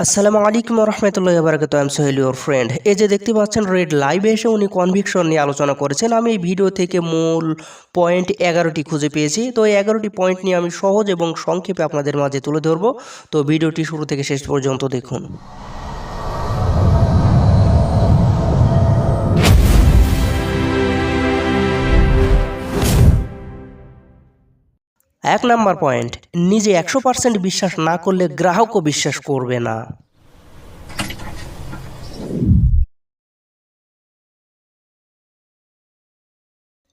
আসসালামু আলাইকুম রহমতুল্লাহি বারাকাতু। I am Sohel your friend. এই যে দেখতে পাচ্ছেন রেড লাইভে এসে উনি কনভিকশন নিয়ে আলোচনা করেছেন। আমি এই ভিডিও থেকে মূল পয়েন্ট 11টি খুঁজে পেয়েছি। তো এই 11টি পয়েন্ট নিয়ে আমি সহজ এবং সংক্ষেপে আপনাদের মাঝে তুলে ধরবো। তো ভিডিওটি শুরু থেকে শেষ পর্যন্ত দেখুন। 1 নাম্বার পয়েন্ট, নিজে 100% বিশ্বাস না করলে গ্রাহকও বিশ্বাস করবে না।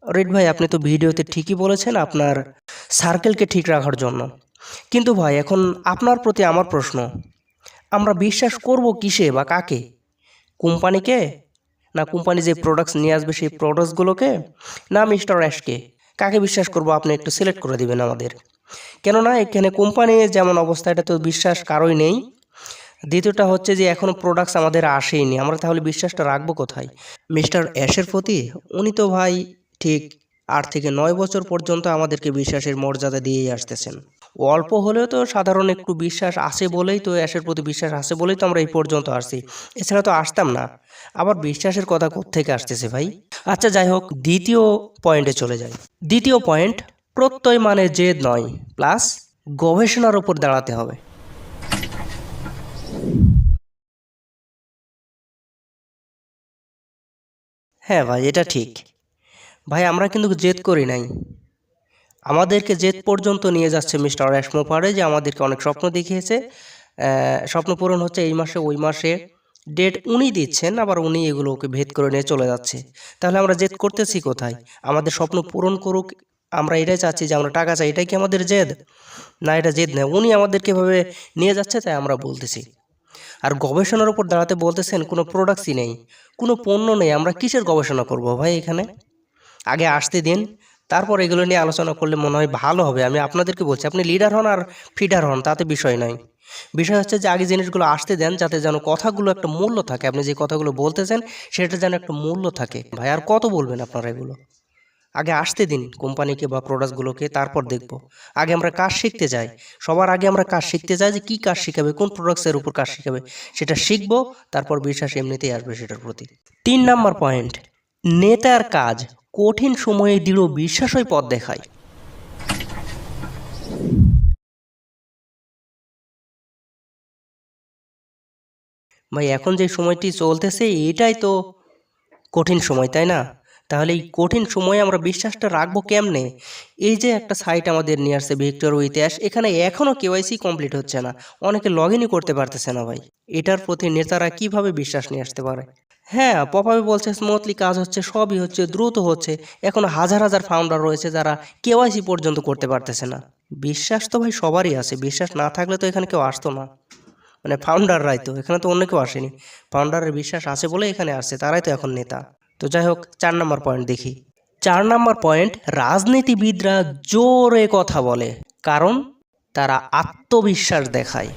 রেড ভাই, আপনি তো ভিডিওতে ঠিকই বলেছেন আপনার সার্কেলকে ঠিক রাখার জন্য, কিন্তু ভাই এখন আপনার প্রতি আমার প্রশ্ন, আমরা বিশ্বাস করব কিসে বা কাকে? কোম্পানিকে, না কোম্পানি যে প্রোডাক্টস নিয়ে আসবে সেই প্রোডাক্টসগুলোকে, না মিস্টার অ্যাশকে? কাকে বিশ্বাস করব আপনি একটু সিলেক্ট করে দিবেন আমাদের। কেননা এখানে কোম্পানি যেমন অবস্থা, এটা তো বিশ্বাস কারোই নেই। দ্বিতীয়টা হচ্ছে যে এখনও প্রোডাক্টস আমাদের আসেইনি, আমরা তাহলে বিশ্বাসটা রাখবো কোথায় মিস্টার অ্যাশের প্রতি? উনি তো ভাই ঠিক 8 থেকে 9 বছর পর্যন্ত আমাদেরকে বিশ্বাসের মর্যাদা দিয়েই আসতেছেন। অল্প হলেও তো সাধারণ একটু বিশ্বাস আছে বলেই তো, অ্যাশের প্রতি বিশ্বাস আছে বলেই তো আমরা এই পর্যন্ত আসছি, এছাড়া তো আসতাম না। আবার বিশ্বাসের কথা কোত্থেকে আসতেছে ভাই? আচ্ছা যাই হোক, দ্বিতীয় পয়েন্টে চলে যাই। দ্বিতীয় পয়েন্ট, প্রত্যয় মানে জেদ নয়, প্লাস গবেষণার উপর দাঁড়াতে হবে। হ্যাঁ ভাই, এটা ঠিক। ভাই আমরা কিন্তু জেদ করি নাই, আমাদেরকে জেদ পর্যন্ত নিয়ে যাচ্ছে মিস্টার অ্যাশমোপারে, যে আমাদেরকে অনেক স্বপ্ন দেখিয়েছে। স্বপ্ন পূরণ হচ্ছে এই মাসে ওই মাসে, ডেট উনি দিচ্ছেন, আবার উনি এগুলোকে ভেদ করে নিয়ে চলে যাচ্ছে। তাহলে আমরা জেদ করতেছি কোথায়? আমাদের স্বপ্ন পূরণ করুক, আমরা এটাই চাচ্ছি যে আমরা টাকা চাই, এটাই কি আমাদের জেদ? না, এটা জেদ না, উনি আমাদেরকে এভাবে নিয়ে যাচ্ছে তাই আমরা বলতেছি। আর গবেষণার উপর দাঁড়াতে বলতেছেন, কোনো প্রোডাক্টসই নেই, কোনো পণ্য নেই, আমরা কিসের গবেষণা করব ভাই এখানে? আগে আসতে দিন, তারপর এগুলো নিয়ে আলোচনা করলে মনে হয় ভালো হবে। আমি আপনাদেরকে বলছি, আপনি লিডার হন আর ফিডার হন, তাতে বিষয় নয়। বিষয় হচ্ছে যে আগে জিনিসগুলো আসতে দেন, যাতে যেন কথাগুলো একটা মূল্য থাকে। আপনি যে কথাগুলো বলতেছেন সেটা যেন একটা মূল্য থাকে। ভাই আর কত বলবেন আপনারা এগুলো? আগে আসতে দিন কোম্পানিকে বা প্রোডাক্টগুলোকে, তারপর দেখব। আগে আমরা কাজ শিখতে চাই, সবার আগে আমরা কাজ শিখতে চাই, যে কী কাজ শিখাবে, কোন প্রোডাক্টসের উপর কাজ শিখাবে, সেটা শিখবো। তারপর বিশ্বাস এমনিতেই আসবে সেটার প্রতি। 3 নাম্বার পয়েন্ট, নেতার কাজ কঠিন সময়ে দৃঢ় বিশ্বাসই পথ দেখায়। ভাই এখন যে সময়টি চলতেছে এটাই তো কঠিন সময়, তাই না? তাহলে এই কঠিন সময়ে আমরা বিশ্বাসটা রাখবো কেমনে? এই যে একটা সাইট আমাদের নিয়ে আসছে ভিক্টর উইথ অ্যাশ, এখানে এখনও কেওয়াইসি কমপ্লিট হচ্ছে না, অনেকে লগ ইনই করতে পারতেছে না ভাই। এটার প্রতি নেতারা কিভাবে বিশ্বাস নিয়ে আসতে পারে? হ্যাঁ, পপাবে বলছে স্মুথলি কাজ হচ্ছে, সবই হচ্ছে, দ্রুত হচ্ছে। এখন হাজার হাজার ফাউন্ডার রয়েছে যারা কেওয়াইসি পর্যন্ত করতে পারতেছে না। বিশ্বাস তো ভাই সবারই আছে, বিশ্বাস না থাকলে তো এখানে কেউ আসতো না। মানে ফাউন্ডাররাই তো, এখানে তো অন্য কেউ আসেনি। ফাউন্ডারের বিশ্বাস আছে বলে এখানে আসছে, তারাই তো এখন নেতা। তো যাই হোক, 4 নাম্বার পয়েন্ট দেখি। 4 নাম্বার পয়েন্ট, রাজনীতিবিদরা জোরে কথা বলে, কারণ তারা আত্মবিশ্বাস দেখায়।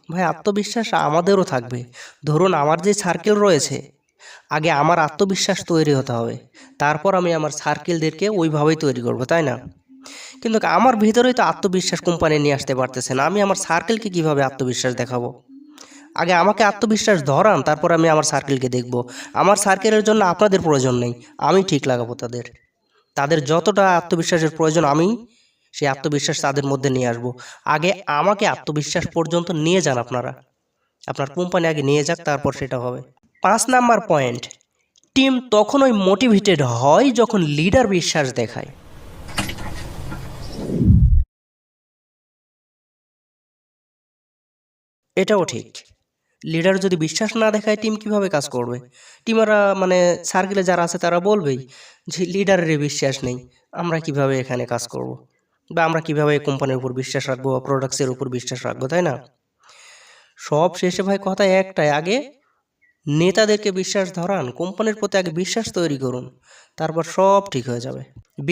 ভাই আত্মবিশ্বাস আমাদেরও থাকবে। ধরুন আমার যে সার্কেল রয়েছে, আগে আমার আত্মবিশ্বাস তৈরি হতে হবে, তারপর আমি আমার সার্কেলদেরকে ওইভাবেই তৈরি করব, তাই না? কিন্তু আমার ভিতরেই তো আত্মবিশ্বাস কোম্পানি নিয়ে আসতে পারতেছে না, আমি আমার সার্কেলকে কিভাবে আত্মবিশ্বাস দেখাবো? আগে আমাকে আত্মবিশ্বাস ধরান, তারপর আমি আমার সার্কেলকে দেখব। আমার সার্কেলের জন্য আপনাদের প্রয়োজন নেই, আমি ঠিক লাগাবো তাদের। তাদের যতটা আত্মবিশ্বাসের প্রয়োজন, আমি সেই আত্মবিশ্বাস তাদের মধ্যে নিয়ে আসব। আগে আমাকে আত্মবিশ্বাস পর্যন্ত নিয়ে যান আপনারা, আপনার কোম্পানি আগে নিয়ে যাক, তারপর সেটা হবে। 5 নাম্বার পয়েন্ট, টিম তখনই মোটিভেটেড হয় যখন লিডার বিশ্বাস দেখায়। এটাও ঠিক। লিডার যদি বিশ্বাস না দেখায় টিম কিভাবে কাজ করবে? টিমারা মানে সার্কেলে যারা আছে তারা বলবেই যে লিডারের বিশ্বাস নেই, আমরা কিভাবে এখানে কাজ করব, বা আমরা কিভাবে কোম্পানির উপর বিশ্বাস রাখবো বা প্রোডাক্টসের উপর বিশ্বাস রাখবো, তাই না? সব শেষে ভাই কথা একটাই, আগে নেতাদেরকে বিশ্বাস ধরান, কোম্পানির প্রতি আগে বিশ্বাস তৈরি করুন, তারপর সব ঠিক হয়ে যাবে।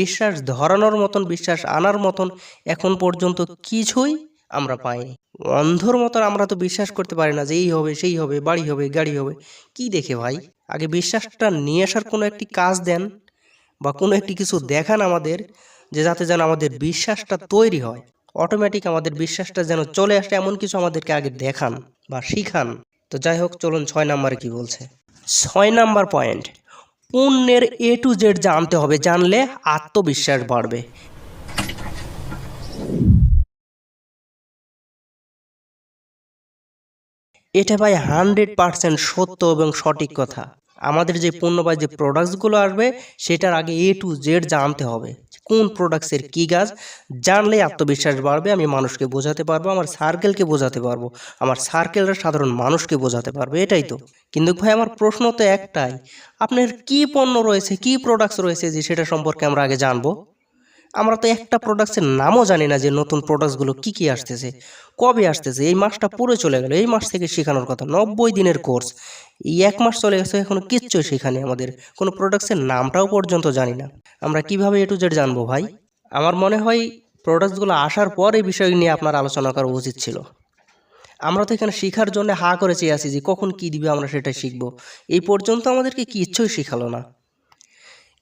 বিশ্বাস ধরানোর মতন, বিশ্বাস আনার মতন এখন পর্যন্ত কিছুই আমরা পাইনি। অন্ধর মতন আমরা তো বিশ্বাস করতে পারি না যে এই হবে সেই হবে, বাড়ি হবে গাড়ি হবে। কি দেখে ভাই? আগে বিশ্বাসটা নিয়ে আসার কোনো একটি কাজ দেন, বা কোনো একটি কিছু দেখান আমাদের, যে যাতে যেন আমাদের বিশ্বাসটা তৈরি হয়, অটোমেটিক আমাদের বিশ্বাসটা যেন চলে আসে, এমন কিছু আমাদেরকে আগে দেখান বা শিখান। তো যাই হোক, চলুন 6 নম্বরে কি বলছে। 6 নম্বর পয়েন্ট, পণ্যের A to Z জানতে হবে, জানলে আত্মবিশ্বাস বাড়বে। এটা ভাই 100% সত্য এবং সঠিক কথা। আমাদের যে পণ্য বা যে প্রোডাক্টসগুলো আসবে সেটার আগে A to Z জানতে হবে, কোন প্রোডাক্টসের কী কাজ। জানলে আত্মবিশ্বাস বাড়বে, আমি মানুষকে বোঝাতে পারবো, আমার সার্কেলকে বোঝাতে পারবো, আমার সার্কেলের সাধারণ মানুষকে বোঝাতে পারবো, এটাই তো। কিন্তু ভাই আমার প্রশ্ন তো একটাই, আপনার কি পণ্য রয়েছে, কি প্রোডাক্টস রয়েছে যে সেটা সম্পর্কে আমরা আগে জানবো? আমরা তো একটা প্রোডাক্টসের নামও জানি না যে নতুন প্রোডাক্টসগুলো কি কি আসতেছে, কবে আসতেছে। এই মাসটা পুরো চলে গেল, এই মাস থেকে শেখানোর কথা 90 দিনের কোর্স, এই 1 মাস চলে গেছে, এখনো কিচ্ছু শেখানি, আমাদের কোনো প্রোডাক্টসের নামটাও পর্যন্ত জানি না। আমরা কিভাবে A to Z জানবো ভাই? আমার মনে হয় প্রোডাক্টসগুলো আসার পর এই বিষয় নিয়ে আপনার আলোচনা করা উচিত ছিল। আমরা তো এখানে শেখার জন্য হা করে চেয়ে আছি যে কখন কি দিবে আমরা সেটাই শিখবো। এই পর্যন্ত আমাদেরকে কিচ্ছুই শেখালো না।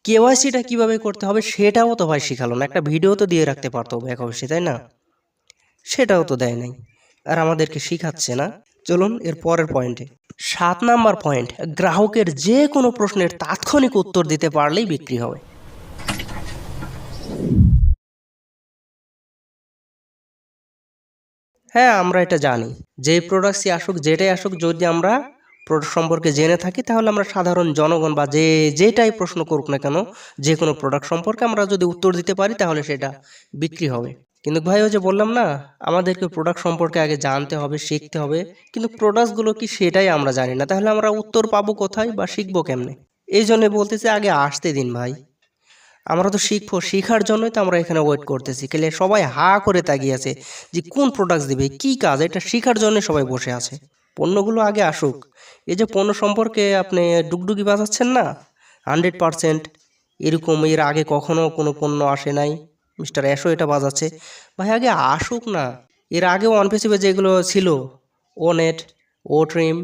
কেওয়াইসিটা কিভাবে করতে হবে সেটাও তো ভাই শিখালো না, একটা ভিডিও তো দিয়ে রাখতে পারতো ব্যাক অফিসে, তাই না? সেটাও তো দেয় নাই, আর আমাদেরকে শিখাচ্ছে না। চলুন এর পরের পয়েন্টে। 7 নম্বর পয়েন্ট, গ্রাহকের যে কোনো প্রশ্নের তাৎক্ষণিক উত্তর দিতে পারলেই বিক্রি হবে। হ্যাঁ, আমরা এটা জানি, যে প্রোডাক্টসই আসুক, যেটাই আসুক, যদি আমরা প্রোডাক্ট সম্পর্কে জেনে থাকি তাহলে আমরা সাধারণ জনগণ বা যেটাই প্রশ্ন করুক না কেন, যে কোনো প্রোডাক্ট সম্পর্কে আমরা যদি উত্তর দিতে পারি তাহলে সেটা বিক্রি হবে। কিন্তু ভাই ওই যে বললাম না, আমাদেরকে প্রোডাক্ট সম্পর্কে আগে জানতে হবে, শিখতে হবে, কিন্তু প্রোডাক্টসগুলো কি সেটাই আমরা জানি না, তাহলে আমরা উত্তর পাবো কোথায় বা শিখবো কেমনে? এই জন্য বলতেছি আগে আসতে দিন ভাই, আমরা তো শিখবো, শেখার জন্যই তো আমরা এখানে ওয়েট করতেছি। কেলে সবাই হা করে তাকিয়ে আছে যে কোন প্রোডাক্টস দিবে, কি কাজ, এটা শেখার জন্য সবাই বসে আছে। পণ্যগুলো আগে আসুক। এই যে পণ্য সম্পর্কে আপনি ডুগডুগি বাজাচ্ছেন না, 100% এরকম এর আগে কখনো কোনো পণ্য আসে নাই, মিস্টার অ্যাশো এটা বাজাচ্ছে। ভাই আগে আসুক না। এর আগেও অনপেসিভে যেগুলো ছিল, ও নেট, ও ট্রিম,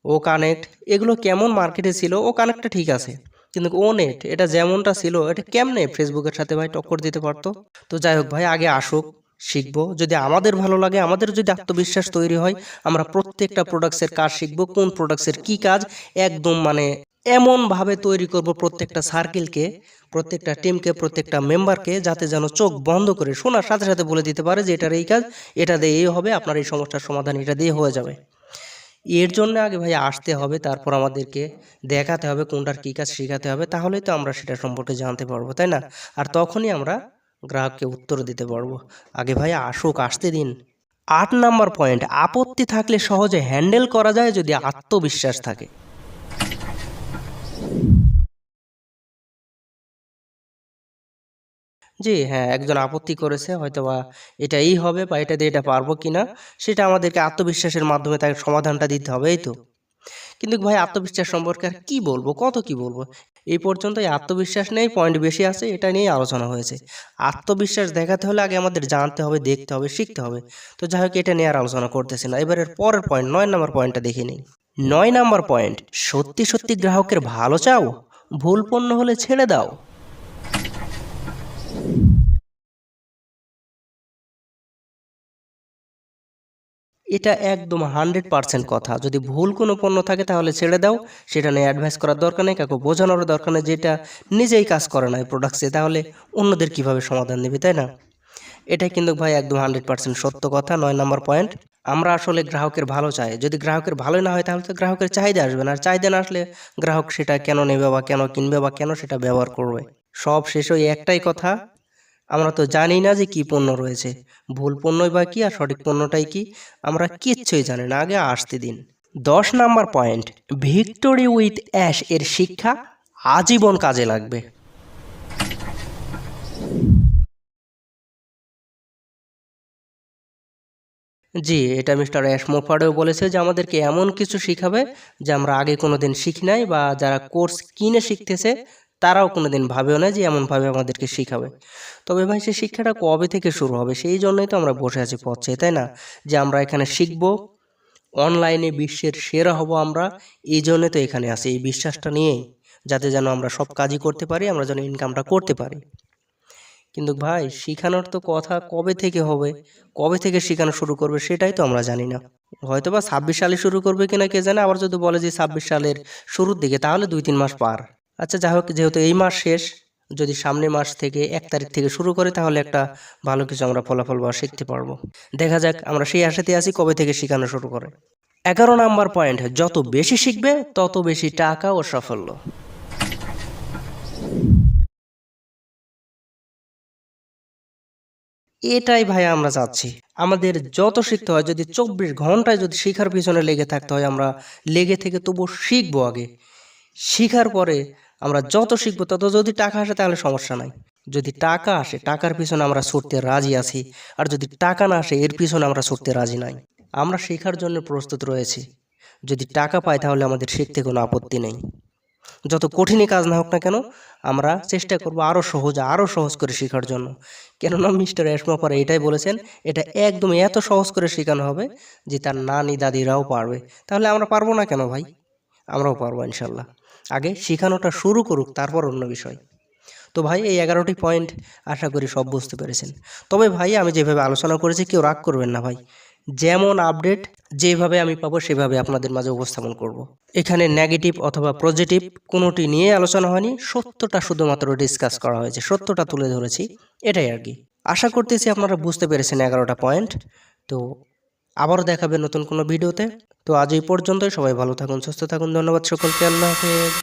ও কানেক্ট, এগুলো কেমন মার্কেটে ছিল, ও কানেক্টটা ঠিক আছে, কিন্তু ও নেট এটা যেমনটা ছিল এটা কেমনে ফেসবুকের সাথে ভাই টক্কর দিতে পারতো? তো যাই হোক ভাই, আগে আসুক, শিখবো, যদি আমাদের ভালো লাগে, আমাদের যদি আত্মবিশ্বাস তৈরি হয়, আমরা প্রত্যেকটা প্রোডাক্টসের কাজ শিখবো, কোন প্রোডাক্টসের কি কাজ, একদম মানে এমনভাবে তৈরি করব প্রত্যেকটা সার্কেলকে, প্রত্যেকটা টিমকে, প্রত্যেকটা মেম্বারকে, যাতে যেন চোখ বন্ধ করে শোনার সাথে সাথে বলে দিতে পারে যে এটার এই কাজ, এটা দিয়ে এই হবে, আপনার এই সমস্যার সমাধান এটা দিয়ে হয়ে যাবে। এর জন্য আগে ভাই আসতে হবে, তারপর আমাদেরকে দেখাতে হবে কোনটার কী কাজ শেখাতে হবে, তাহলেই তো আমরা সেটা সম্পর্কে জানতে পারবো, তাই না? আর তখনই আমরা গ্রাহককে উত্তর দিতে পারবো। আগে ভাই আসুক, আসতে দিন। 8 নম্বর পয়েন্ট, আপত্তি থাকলে সহজে হ্যান্ডেল করা যায় যদি আত্মবিশ্বাস থাকে। জি হ্যাঁ, একজন আপত্তি করেছে হয়তোবা এটা এই হবে বা এটা দিয়ে এটা পারবো কিনা, সেটা আমাদেরকে আত্মবিশ্বাসের মাধ্যমে তাকে সমাধানটা দিতে হবে, এই তো। কিন্তু ভাই আত্মবিশ্বাস সম্পর্কে আর কি বলবো, কত কি বলবো? এই পর্যন্ত এই আত্মবিশ্বাস নেই, পয়েন্ট বেশি আছে, এটা নিয়ে আলোচনা হয়েছে। আত্মবিশ্বাস দেখাতে হলে আগে আমাদের জানতে হবে, দেখতে হবে, শিখতে হবে। তো যাই হোক, এটা নিয়ে আর আলোচনা করতেছি না। এবারের পরের পয়েন্ট, 9 নম্বর পয়েন্টটা দেখে নিই। 9 নম্বর পয়েন্ট, সত্যি সত্যি গ্রাহকের ভালো চাও, ভুল পণ্য হলে ছেড়ে দাও। এটা একদম 100% কথা। যদি ভুল কোনো পণ্য থাকে তাহলে ছেড়ে দাও, সেটা নিয়ে অ্যাডভাইস করার দরকার নেই, কাউকে বোঝানোর দরকার নেই, যেটা নিজেই কাজ করে না এই প্রোডাক্টসে, তাহলে অন্যদের কিভাবে সমাধান দেবে, তাই না? এটা কিন্তু ভাই একদম 100% সত্য কথা। 9 নম্বর পয়েন্ট, আমরা আসলে গ্রাহকের ভালো চাই, যদি গ্রাহকের ভালোই না হয় তাহলে তো গ্রাহকের চাহিদা আসবে না, আর চাহিদা না আসলে গ্রাহক সেটা কেন নেবে বা কেন কিনবে বা কেন সেটা ব্যবহার করবে? সব শেষ ওই একটাই কথা, আমরা তো জানি না যে কি পণ্য রয়েছে, ভুল পণ্যই বা কি আর সঠিক পণ্যটাই কি, আমরা কিচ্ছুই জানি না, আগে আসতে দিন। 10 নম্বর পয়েন্ট, ভিক্টোরি উইথ অ্যাশ এর শিক্ষা আজীবন কাজে লাগবে। জি, এটা মিস্টার অ্যাশ মোফার্ডও বলেছে যে আমাদেরকে এমন কিছু শিখাবে যে আমরা আগে কোনোদিন শিখি নাই, বা যারা কোর্স কিনে শিখতেছে তারাও কোনোদিন ভাবেও না যে এমনভাবে আমাদেরকে শিখাবে। তবে ভাই সেই শিক্ষাটা কবে থেকে শুরু হবে, সেই জন্যই তো আমরা বসে আছি পথ চেয়ে, তাই না? যে আমরা এখানে শিখবো, অনলাইনে বিশ্বের সেরা হব আমরা, এই জন্যই তো এখানে আছি, এই বিশ্বাসটা নিয়েই, যাতে যেন আমরা সব কাজই করতে পারি, আমরা যেন ইনকামটা করতে পারি। কিন্তু ভাই শিখানোর তো কথা কবে থেকে হবে, কবে থেকে শেখানো শুরু করবে সেটাই তো আমরা জানি না। হয়তোবা 26 সালে শুরু করবে কিনা কে জানে, আবার যদি বলে যে 26 সালের শুরুর দিকে, তাহলে 2-3 মাস পার। আচ্ছা যাই হোক, যেহেতু এই মাস শেষ, যদি সামনের মাস থেকে 1 তারিখ থেকে শুরু করে তাহলে একটা ভালো কিছু আমরা ফলাফল বা শিখতে পারবো। দেখা যাক, আমরা সেই আশাতে আছি কবে থেকে শেখানো শুরু করে। 11 নাম্বার পয়েন্ট, যত বেশি শিখবে তত বেশি টাকা ও সাফল্য। এটাই ভাই আমরা চাচ্ছি। আমাদের যত শিখতে হয়, যদি 24 ঘন্টায় যদি শিখার পিছনে লেগে থাকতে হয়, আমরা লেগে থেকে তবু শিখবো আগে। শিখার পরে আমরা যত শিখবো তত যদি টাকা আসে তাহলে সমস্যা নাই। যদি টাকা আসে, টাকার পিছনে আমরা ছুটতে রাজি আছি। আর যদি টাকা না আসে, এর পিছনে আমরা ছুটতে রাজি নাই। আমরা শেখার জন্য প্রস্তুত রয়েছি। যদি টাকা পাই তাহলে আমাদের শিখতে কোনো আপত্তি নেই। যত কঠিনই কাজ না হোক না কেন, আমরা চেষ্টা করব আরো সহজ করে শেখার জন্য। কেননা মিস্টার এসমা এটাই বলেছেন, এটা একদম এত সহজ করে শেখানো হবে যে তার নানি দাদিরাও পারবে। তাহলে আমরা পারবো না কেন ভাই? আমরাও পারবো ইনশাল্লাহ। আগে শেখানোটা শুরু করুক, তারপর অন্য বিষয়। তো ভাই এই 11টি পয়েন্ট আশা করি সব বুঝতে পেরেছেন। তবে ভাই আমি যেভাবে আলোচনা করেছি কেউ রাগ করবেন না ভাই। যেমন আপডেট যেভাবে আমি পাবো সেভাবে আপনাদের মাঝে উপস্থাপন করব। এখানে নেগেটিভ অথবা পজিটিভ কোনোটি নিয়ে আলোচনা হয়নি, সত্যটা শুধুমাত্র ডিসকাস করা হয়েছে, সত্যটা তুলে ধরেছি, এটাই আর কি। আশা করতেছি আপনারা বুঝতে পেরেছেন 11টা পয়েন্ট। তো আবারও দেখাবে নতুন কোনো ভিডিওতে। তো আজ এই পর্যন্তই, সবাই ভালো থাকুন, সুস্থ থাকুন, ধন্যবাদ সকলকে, আল্লাহ হাফেজ।